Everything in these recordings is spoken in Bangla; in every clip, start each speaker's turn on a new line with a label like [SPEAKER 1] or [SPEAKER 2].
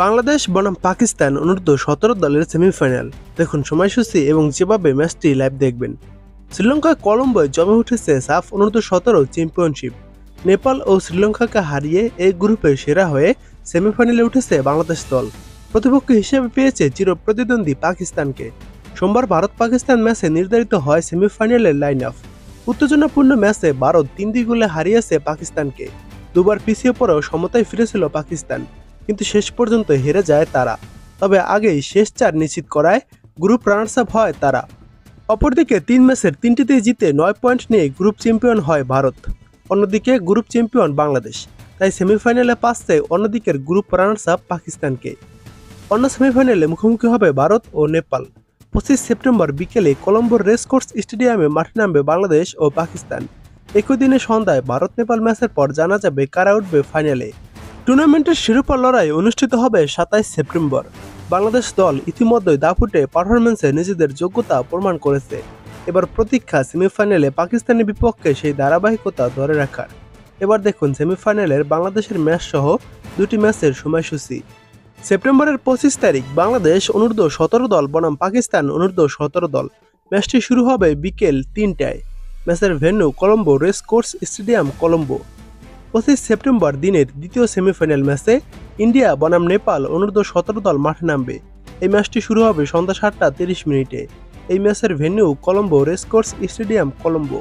[SPEAKER 1] বাংলাদেশ বনাম পাকিস্তান অনূর্ধ্ব-17 দলের সেমিফাইনাল। দেখুন সময়সূচি এবং যেভাবে ম্যাচটি লাইভ দেখবেন। শ্রীলঙ্কা কলম্বোয় জমে উঠেছে সাফ অনূর্ধ্ব-17 চ্যাম্পিয়নশিপ। নেপাল ও শ্রীলঙ্কাকে হারিয়ে এই গ্রুপের সেরা হয়ে সেমিফাইনালে উঠেছে বাংলাদেশ দল। প্রতিপক্ষ হিসেবে পেয়েছে চিরপ্রতিদ্বন্দ্বী পাকিস্তানকে। সোমবার ভারত-পাকিস্তান ম্যাচে নির্ধারিত হয় সেমিফাইনালের লাইন আপ। উত্তেজনাপূর্ণ ম্যাচে ভারত 3-2 গোলে হারিয়েছে পাকিস্তানকে। দুবার পিছিয়ে পড়েও সমতায় ফিরেছিল পাকিস্তান, কিন্তু শেষ পর্যন্ত হেরে যায় তারা। তবে আগেই শেষ 4 নিশ্চিত করায় গ্রুপ রানার্স আপ হয় তারা। অপরদিকে 3 ম্যাচের 3টিতেই জিতে 9 পয়েন্ট নিয়ে গ্রুপ চ্যাম্পিয়ন হয় ভারত। অন্যদিকে গ্রুপ চ্যাম্পিয়ন বাংলাদেশ, তাই সেমিফাইনালে পাচ্ছে অন্যদিকের গ্রুপ রানার্স আপ পাকিস্তানকে। অন্য সেমিফাইনালে মুখোমুখি হবে ভারত ও নেপাল। 25 সেপ্টেম্বর বিকেলে কলম্বোর রেসকোর্স স্টেডিয়ামে মাঠে নামবে বাংলাদেশ ও পাকিস্তান। একই দিনে সন্ধ্যায় ভারত নেপাল ম্যাচের পর জানা যাবে কারা উঠবে ফাইনালে। টুর্নামেন্টের শিরোপা লড়াই অনুষ্ঠিত হবে 27 সেপ্টেম্বর। বাংলাদেশ দল ইতিমধ্যেই দাপুটে পারফরম্যান্সে নিজেদের যোগ্যতা প্রমাণ করেছে। এবার প্রতীক্ষা সেমিফাইনালে পাকিস্তানের বিপক্ষে সেই ধারাবাহিকতা ধরে রাখার। এবার দেখুন সেমিফাইনালের বাংলাদেশের ম্যাচ সহ 2টি ম্যাচের সময়সূচি। সেপ্টেম্বরের 25 তারিখ বাংলাদেশ অনূর্ধ্ব-17 দল বনাম পাকিস্তান অনূর্ধ্ব-17 দল। ম্যাচটি শুরু হবে বিকেল 3টায়। ম্যাচের venue Colombo racecourse stadium, Colombo. 25 September দিনের দ্বিতীয় সেমিফাইনাল ম্যাচে ইন্ডিয়া বনাম নেপাল অনূর্ধ্ব-17 দল মাঠে নামবে। এই ম্যাচটি শুরু হবে সন্ধ্যা 7টা 30 মিনিটে। এই ম্যাচের venue Colombo racecourse stadium, Colombo.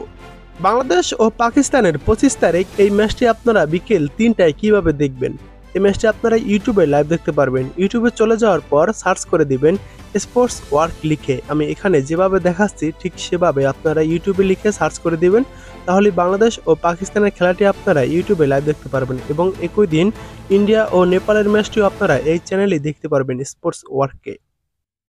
[SPEAKER 1] Bangladesh ও পাকিস্তানের 25 তারিখ এই ম্যাচটি আপনারা বিকেল 3টায় কিভাবে দেখবেন? এই ম্যাচটি আপনারা ইউটিউবে লাইভ দেখতে পারবেন। ইউটিউবে চলে যাওয়ার পর সার্চ করে দিবেন স্পোর্টস ওয়ার্ক লিখে। আমি এখানে যেভাবে দেখাচ্ছি ঠিক সেভাবে আপনারা ইউটিউবে লিখে সার্চ করে দিবেন। তাহলে বাংলাদেশ ও পাকিস্তানের খেলাটি আপনারা ইউটিউবে লাইভ দেখতে পারবেন এবং একই দিন ইন্ডিয়া ও নেপালের ম্যাচটিও আপনারা এই চ্যানেলে দেখতে পারবেন স্পোর্টস ওয়ার্কে।